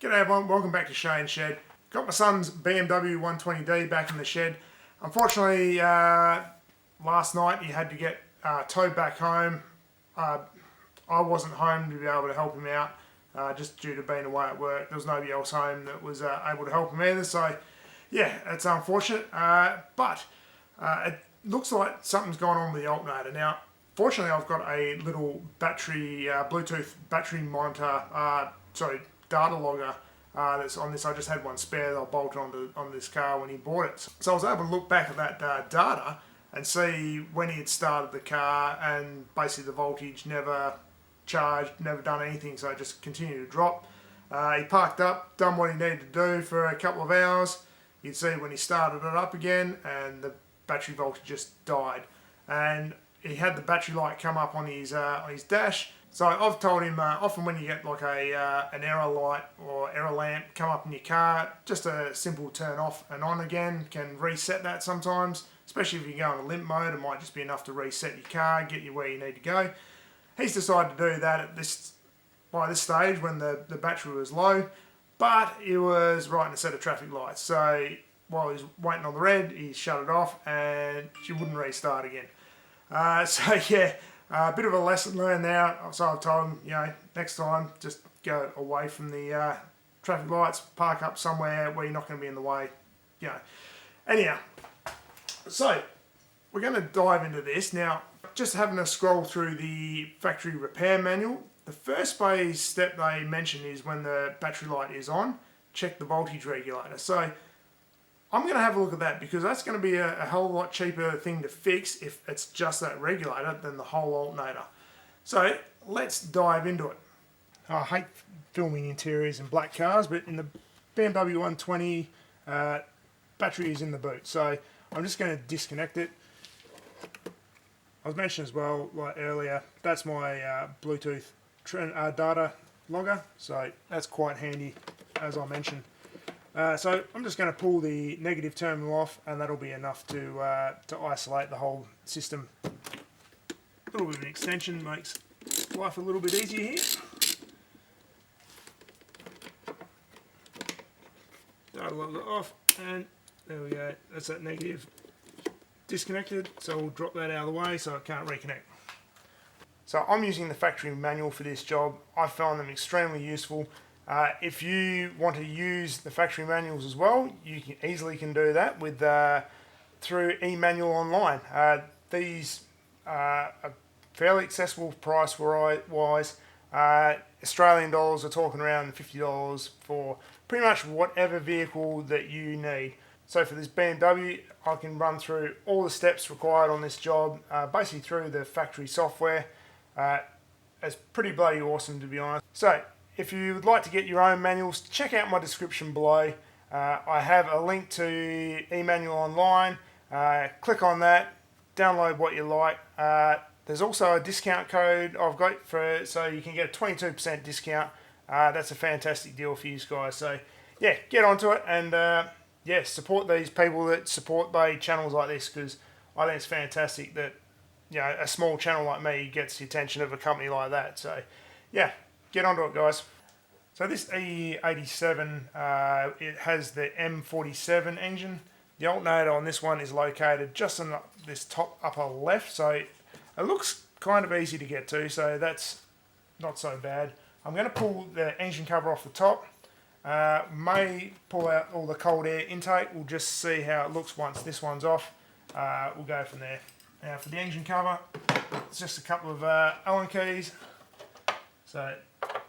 G'day everyone, welcome back to Shane's Shed. Got my son's BMW 120D back in the shed. Unfortunately, last night he had to get towed back home. I wasn't home to be able to help him out, just due to being away at work. There was nobody else home that was able to help him either, so yeah, it's unfortunate, but it looks like something's gone on with the alternator. Now, fortunately I've got a little battery, Bluetooth battery monitor, data logger that's on this. I just had one spare that I bolted on this car when he bought it. So I was able to look back at that data and see when he had started the car, and basically the voltage never charged, never done anything, so it just continued to drop. He parked up, done what he needed to do for a couple of hours. You'd see when he started it up again and the battery voltage just died. And he had the battery light come up on his dash. So I've told him, often when you get like an error light or error lamp come up in your car, just a simple turn off and on again can reset that sometimes, especially if you go in a limp mode. It might just be enough to reset your car, get you where you need to go. He's decided to do that by this stage when the battery was low, but he was right in a set of traffic lights. So while he was waiting on the red, he shut it off and she wouldn't restart again. So yeah, a bit of a lesson learned now. So I've told him, next time just go away from the traffic lights, park up somewhere where you're not going to be in the way. Anyhow, so we're going to dive into this now. Just having a scroll through the factory repair manual. The first step they mention is when the battery light is on, check the voltage regulator. So I'm going to have a look at that, because that's going to be a hell of a lot cheaper thing to fix if it's just that regulator than the whole alternator. So let's dive into it. I hate filming interiors in black cars, but in the BMW 120, battery is in the boot. So I'm just going to disconnect it. I was mentioning as well, like earlier, that's my Bluetooth data logger. So that's quite handy, as I mentioned. So I'm just going to pull the negative terminal off, and that'll be enough to isolate the whole system. A little bit of an extension makes life a little bit easier here. Data logger off, and there we go. That's that negative disconnected, so we'll drop that out of the way so it can't reconnect. So I'm using the factory manual for this job. I found them extremely useful. If you want to use the factory manuals as well, you can easily do that with through eManual online. These are fairly accessible price wise. Australian dollars are talking around $50 for pretty much whatever vehicle that you need. So for this BMW, I can run through all the steps required on this job, basically through the factory software. It's pretty bloody awesome, to be honest. So if you would like to get your own manuals, check out my description below. I have a link to eManual online. Click on that, download what you like. There's also a discount code I've got so you can get a 22% discount. That's a fantastic deal for you guys. So yeah, get onto it and support these people that support channels like this, because I think it's fantastic that a small channel like me gets the attention of a company like that. So yeah, get onto it, guys. So this E87, it has the M47 engine. The alternator on this one is located just in this top upper left, so it looks kind of easy to get to, so that's not so bad. I'm going to pull the engine cover off the top. May pull out all the cold air intake. We'll just see how it looks once this one's off. We'll go from there. Now for the engine cover, it's just a couple of Allen keys. So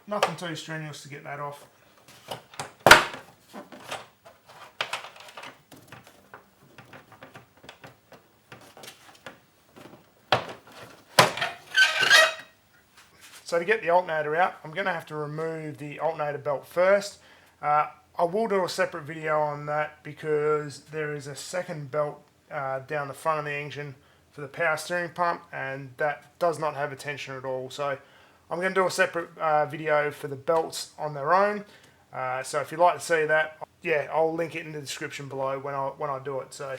nothing too strenuous to get that off. So to get the alternator out, I'm going to have to remove the alternator belt first. I will do a separate video on that, because there is a second belt down the front of the engine for the power steering pump, and that does not have a tensioner at all. So I'm going to do a separate video for the belts on their own. So if you'd like to see that, yeah, I'll link it in the description below when I do it. So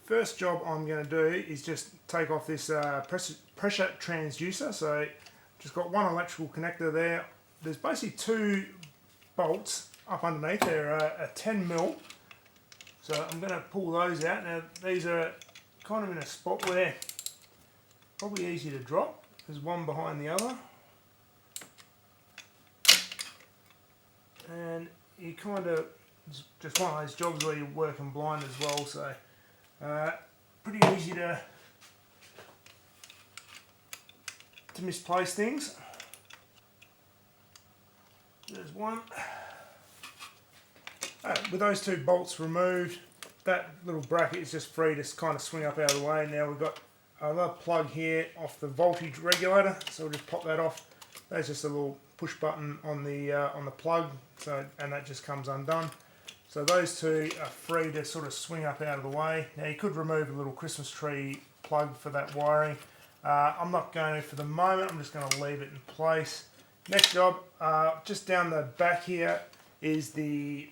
first job I'm going to do is just take off this pressure transducer. So just got one electrical connector there. There's basically two bolts up underneath. They're a 10mm. So I'm going to pull those out. Now these are kind of in a spot where probably easy to drop. There's one behind the other. And you kind of, it's just one of those jobs where you're working blind as well, so pretty easy to misplace things. There's one. With those two bolts removed, that little bracket is just free to kind of swing up out of the way. Now we've got another plug here off the voltage regulator, so we'll just pop that off. There's just a little push button on the plug, so and that just comes undone. So those two are free to sort of swing up out of the way. Now you could remove a little Christmas tree plug for that wiring. I'm not going to for the moment. I'm just going to leave it in place. Next job, just down the back here is the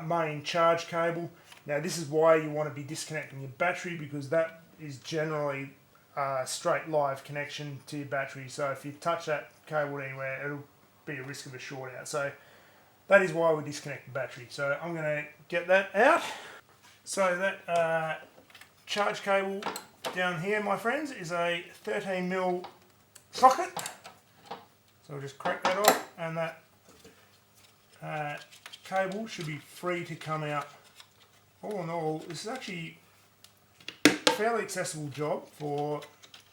main charge cable. Now this is why you want to be disconnecting your battery, because that is generally a straight live connection to your battery. So if you touch that cable anywhere, it'll be a risk of a short out. So that is why we disconnect the battery. So I'm going to get that out. So that charge cable down here, my friends, is a 13mm socket. So we'll just crack that off, and that cable should be free to come out. All in all, this is actually a fairly accessible job for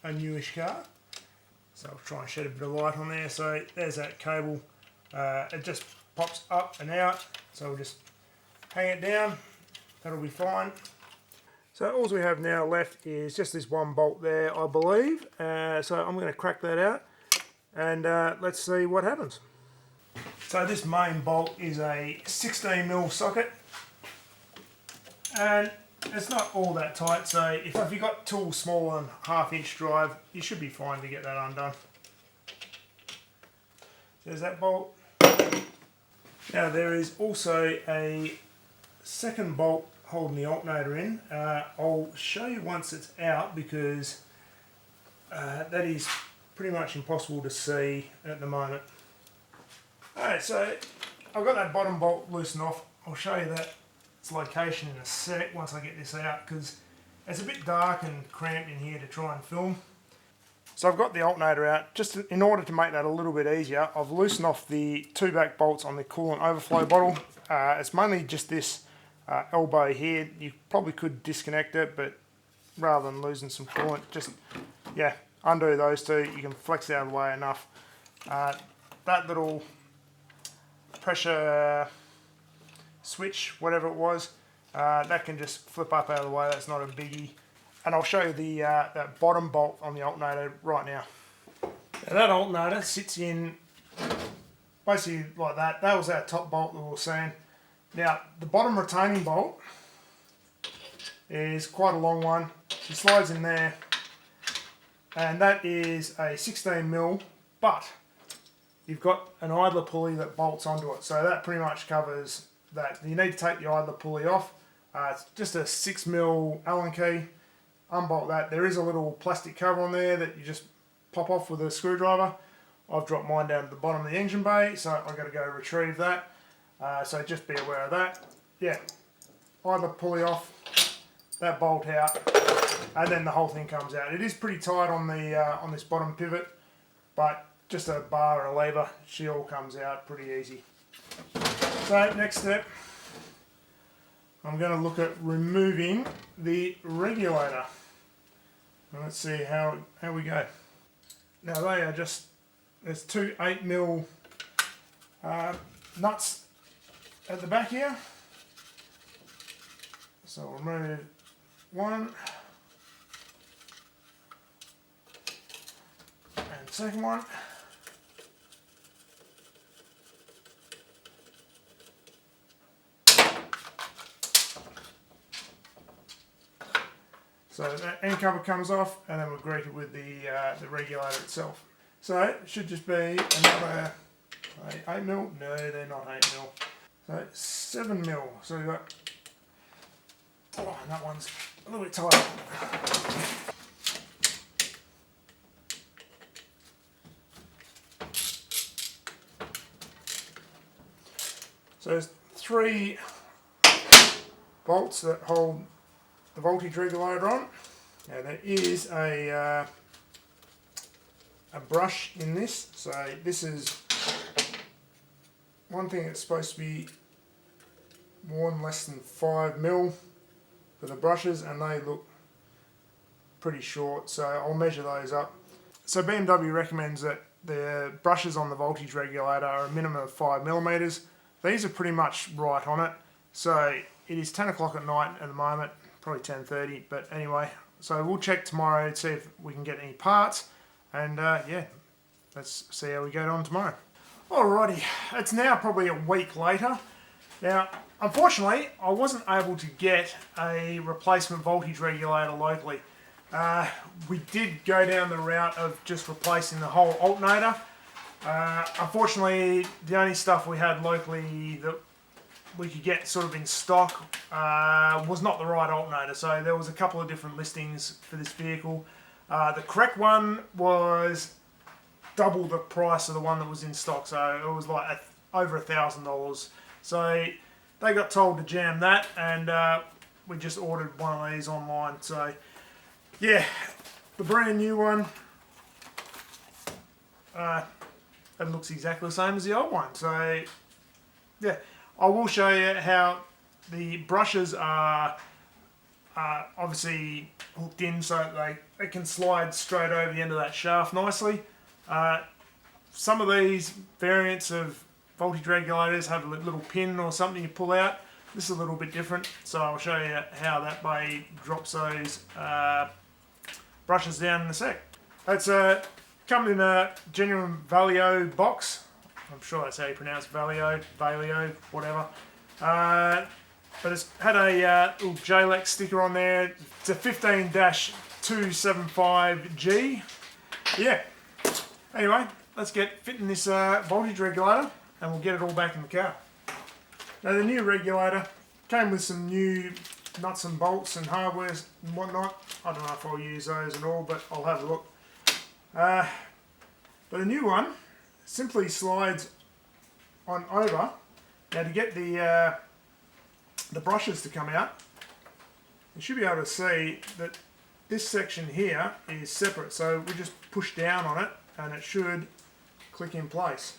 a newish car. So I'll try and shed a bit of light on there. So there's that cable. It just pops up and out. So we'll just hang it down. That'll be fine. So all we have now left is just this one bolt there, I believe. So I'm going to crack that out, and let's see what happens. So this main bolt is a 16mm socket, and it's not all that tight. So if you've got tools smaller than 1/2 inch drive, you should be fine to get that undone. There's that bolt. Now there is also a second bolt holding the alternator in. I'll show you once it's out, because that is pretty much impossible to see at the moment. Alright, so I've got that bottom bolt loosened off. I'll show you that its location in a sec once I get this out, because it's a bit dark and cramped in here to try and film. So I've got the alternator out. Just in order to make that a little bit easier, I've loosened off the two back bolts on the coolant overflow bottle. It's mainly just this elbow here. You probably could disconnect it, but rather than losing some coolant, just undo those two. You can flex it out of the way enough. That little pressure switch, whatever it was, that can just flip up out of the way. That's not a biggie. And I'll show you the that bottom bolt on the alternator right now. Now that alternator sits in basically like that. That was our top bolt that we were seeing. Now the bottom retaining bolt is quite a long one. It slides in there, and that is a 16mm, but you've got an idler pulley that bolts onto it, so that pretty much covers that. You need to take the idler pulley off. It's just a 6mm Allen key. Unbolt that. There is a little plastic cover on there that you just pop off with a screwdriver. I've dropped mine down at the bottom of the engine bay, so I've got to go retrieve that. So just be aware of that. Yeah, idler pulley off, that bolt out, and then the whole thing comes out. It is pretty tight on the on this bottom pivot, but just a bar and a lever, she all comes out pretty easy. So next step, I'm going to look at removing the regulator. Let's see how we go. Now they are just, there's two 8mm nuts at the back here. So I'll remove one and second one. So that end cover comes off, and then we'll greet it with the regulator itself. So it should just be another 8mm. No, they're not 8mm. So 7mm. So we've got, oh, and that one's a little bit tight. So there's 3 bolts that hold the voltage regulator on. Now there is a brush in this, so this is one thing that's supposed to be worn less than 5mm for the brushes, and they look pretty short, so I'll measure those up. So BMW recommends that the brushes on the voltage regulator are a minimum of 5mm. These are pretty much right on it. So it is 10 o'clock at night at the moment, probably 10:30, but anyway, so we'll check tomorrow to see if we can get any parts, and yeah, let's see how we get on tomorrow. Alrighty, it's now probably a week later. Now, unfortunately, I wasn't able to get a replacement voltage regulator locally. We did go down the route of just replacing the whole alternator. Unfortunately, the only stuff we had locally that we could get sort of in stock was not the right alternator. So there was a couple of different listings for this vehicle. The correct one was double the price of the one that was in stock, so it was like over $1,000. So they got told to jam that, and we just ordered one of these online. So yeah, the brand new one, it looks exactly the same as the old one. So yeah, I will show you how the brushes are obviously hooked in so that they can slide straight over the end of that shaft nicely. Some of these variants of voltage regulators have a little pin or something you pull out. This is a little bit different, so I'll show you how that way drops those brushes down in a sec. It's come in a genuine Valio box. I'm sure that's how you pronounce Valio, whatever. But it's had a little JLEX sticker on there. It's a 15-275G. Yeah. Anyway, let's get fitting this voltage regulator, and we'll get it all back in the car. Now the new regulator came with some new nuts and bolts and hardware and whatnot. I don't know if I'll use those at all, but I'll have a look. But the new one simply slides on over. Now to get the brushes to come out, you should be able to see that this section here is separate. So we just push down on it, and it should click in place.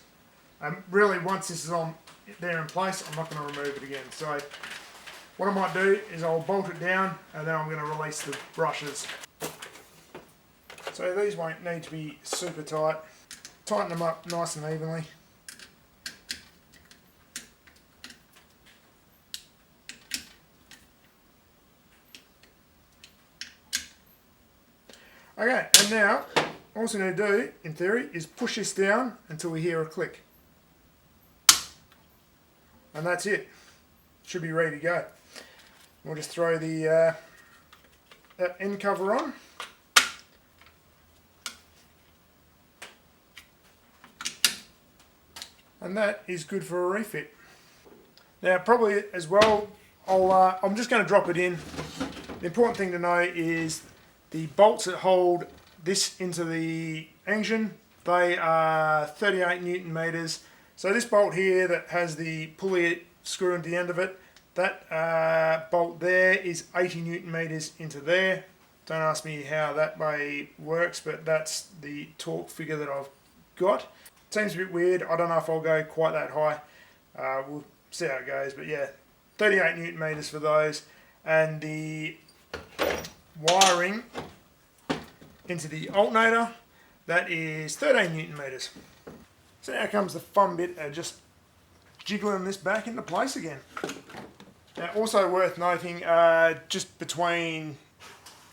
Really, once this is on there in place, I'm not going to remove it again. So what I might do is I'll bolt it down, and then I'm going to release the brushes. So these won't need to be super tight. Tighten them up nice and evenly. Okay, and now all we're going to do, in theory, is push this down until we hear a click. And that's it. Should be ready to go. We'll just throw the that end cover on. And that is good for a refit. Now probably as well, I'm just going to drop it in. The important thing to know is the bolts that hold this into the engine, they are 38 Newton meters. So this bolt here that has the pulley screw into the end of it, that bolt there is 80 Newton meters into there. Don't ask me how that way works, but that's the torque figure that I've got. Seems a bit weird. I don't know if I'll go quite that high. We'll see how it goes, but yeah, 38 Newton meters for those. And the wiring into the alternator, that is 13 Newton meters. So now comes the fun bit of just jiggling this back into place again. Now also worth noting, just between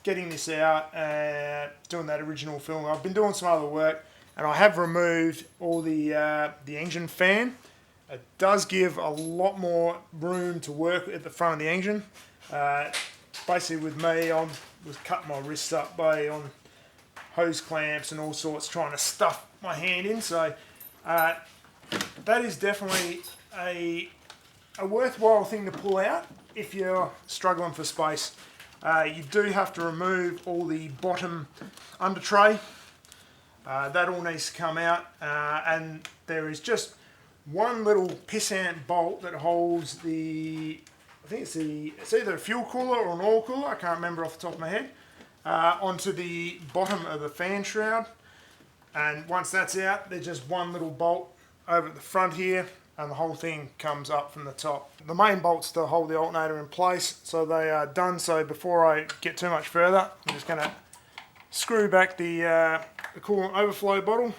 getting this out and doing that original film, I've been doing some other work, and I have removed all the engine fan. It does give a lot more room to work at the front of the engine. Basically with me, I was cutting my wrists up on hose clamps and all sorts, trying to stuff my hand in. So that is definitely a worthwhile thing to pull out if you're struggling for space. You do have to remove all the bottom under tray. That all needs to come out, and there is just one little pissant bolt that holds the, I think it's either a fuel cooler or an oil cooler, I can't remember off the top of my head, onto the bottom of the fan shroud. And once that's out, there's just one little bolt over at the front here, and the whole thing comes up from the top. The main bolts to hold the alternator in place, so they are done. So before I get too much further, I'm just going to screw back the coolant overflow bottle,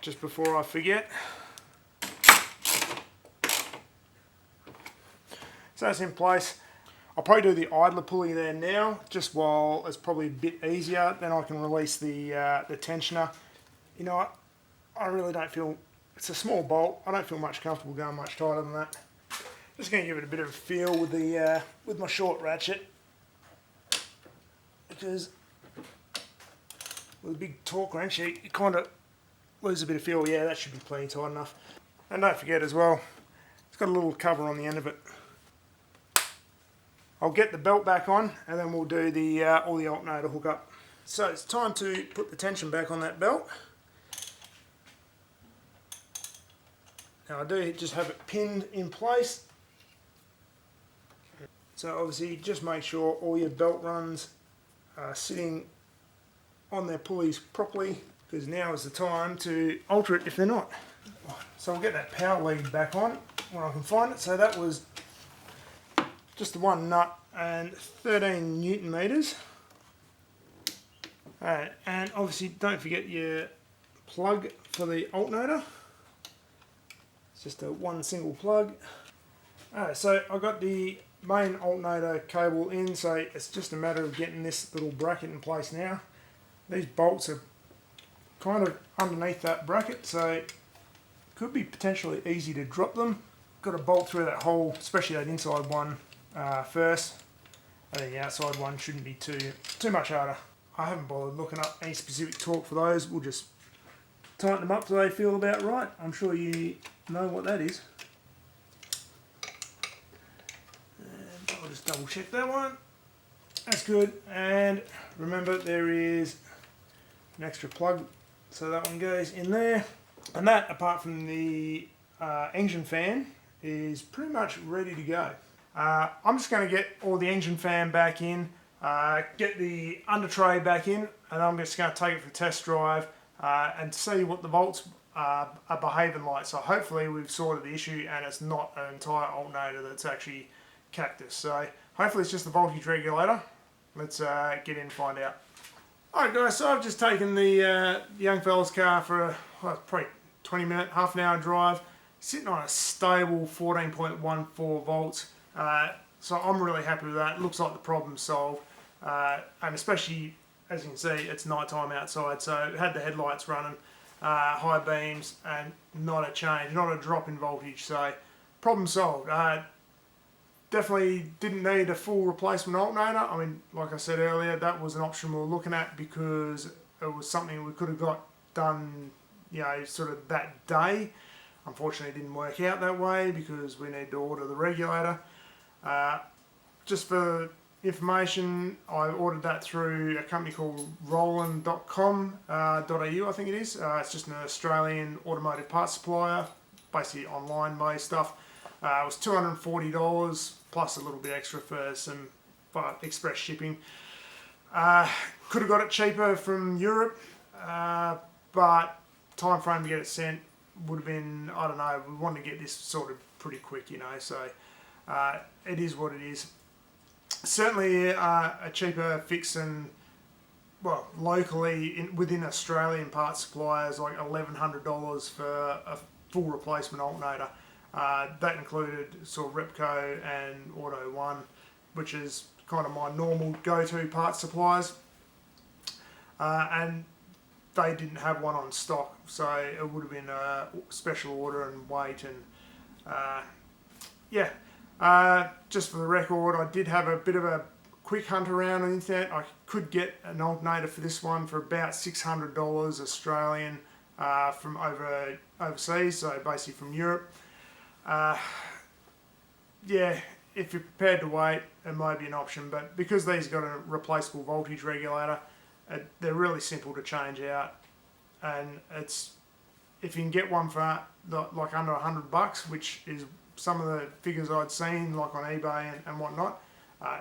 just before I forget. So that's in place. I'll probably do the idler pulley there now, just while it's probably a bit easier. Then I can release the tensioner. You know what? I really don't feel, it's a small bolt. I don't feel much comfortable going much tighter than that. Just going to give it a bit of a feel with the with my short ratchet, because with a big torque wrench, you kind of lose a bit of feel. Yeah, that should be plenty tight enough. And don't forget as well, it's got a little cover on the end of it. I'll get the belt back on, and then we'll do the all the alternator hookup. So it's time to put the tension back on that belt. Now I do just have it pinned in place. So obviously just make sure all your belt runs are sitting on their pulleys properly, because now is the time to alter it if they're not. So I'll get that power lead back on when I can find it. So that was just the one nut and 13 Newton meters. Alright, and obviously don't forget your plug for the alternator. It's just a one single plug. Alright, so I got the main alternator cable in, so it's just a matter of getting this little bracket in place now. These bolts are kind of underneath that bracket, so it could be potentially easy to drop them. Got to bolt through that hole, especially that inside one first. I think the outside one shouldn't be too much harder. I haven't bothered looking up any specific torque for those. We'll just tighten them up so they feel about right. I'm sure you know what that is. And I'll just double check that one. That's good. And remember, there is an extra plug, so that one goes in there. And that, apart from the engine fan, is pretty much ready to go. I'm just going to get all the engine fan back in, get the under tray back in, and I'm just going to take it for a test drive and see what the volts are behaving like. So hopefully we've sorted the issue and it's not an entire alternator that's actually cactus. So hopefully it's just the voltage regulator. Let's get in and find out. Alright guys, so I've just taken the young fella's car for a probably 20-minute, half an hour drive, sitting on a stable 14.14 volts. So I'm really happy with that. It looks like the problem's solved, and especially as you can see, it's night time outside, so it had the headlights running, high beams, and not a change, not a drop in voltage. So problem solved. Definitely didn't need a full replacement alternator. I mean, like I said earlier, that was an option we were looking at because it was something we could have got done, you know, sort of that day. Unfortunately, it didn't work out that way because we need to order the regulator. Just for information, I ordered that through a company called roland.com.au, I think it is. It's just an Australian automotive parts supplier, basically online based stuff. It was $240 plus a little bit extra for some express shipping. Could have got it cheaper from Europe, but time frame to get it sent would have been, I don't know, we wanted to get this sorted pretty quick, you know, so it is what it is. Certainly a cheaper fix than, well, locally within Australian parts suppliers, like $1,100 for a full replacement alternator. That included sort of Repco and Auto One, which is kind of my normal go-to parts suppliers. And they didn't have one on stock, so it would have been a special order and wait. And yeah, just for the record, I did have a bit of a quick hunt around on the internet. I could get an alternator for this one for about $600 Australian from overseas, so basically from Europe. Yeah, if you're prepared to wait, it might be an option, but because these got a replaceable voltage regulator, they're really simple to change out, and it's if you can get one for like under $100, which is some of the figures I'd seen like on eBay and whatnot,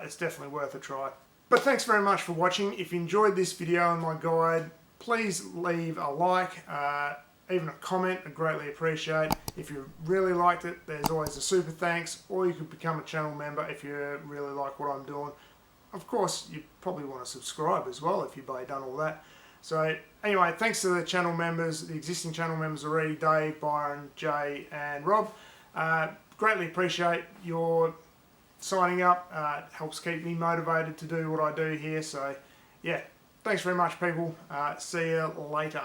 it's definitely worth a try. But thanks very much for watching. If you enjoyed this video and my guide, please leave a like, even a comment, I greatly appreciate. If you really liked it, there's always a super thanks, or you could become a channel member if you really like what I'm doing. Of course, you probably want to subscribe as well if you've done all that. So anyway, thanks to the channel members, the existing channel members already, Dave, Byron, Jay and Rob. Greatly appreciate your signing up. It helps keep me motivated to do what I do here. So yeah, thanks very much people. See you later.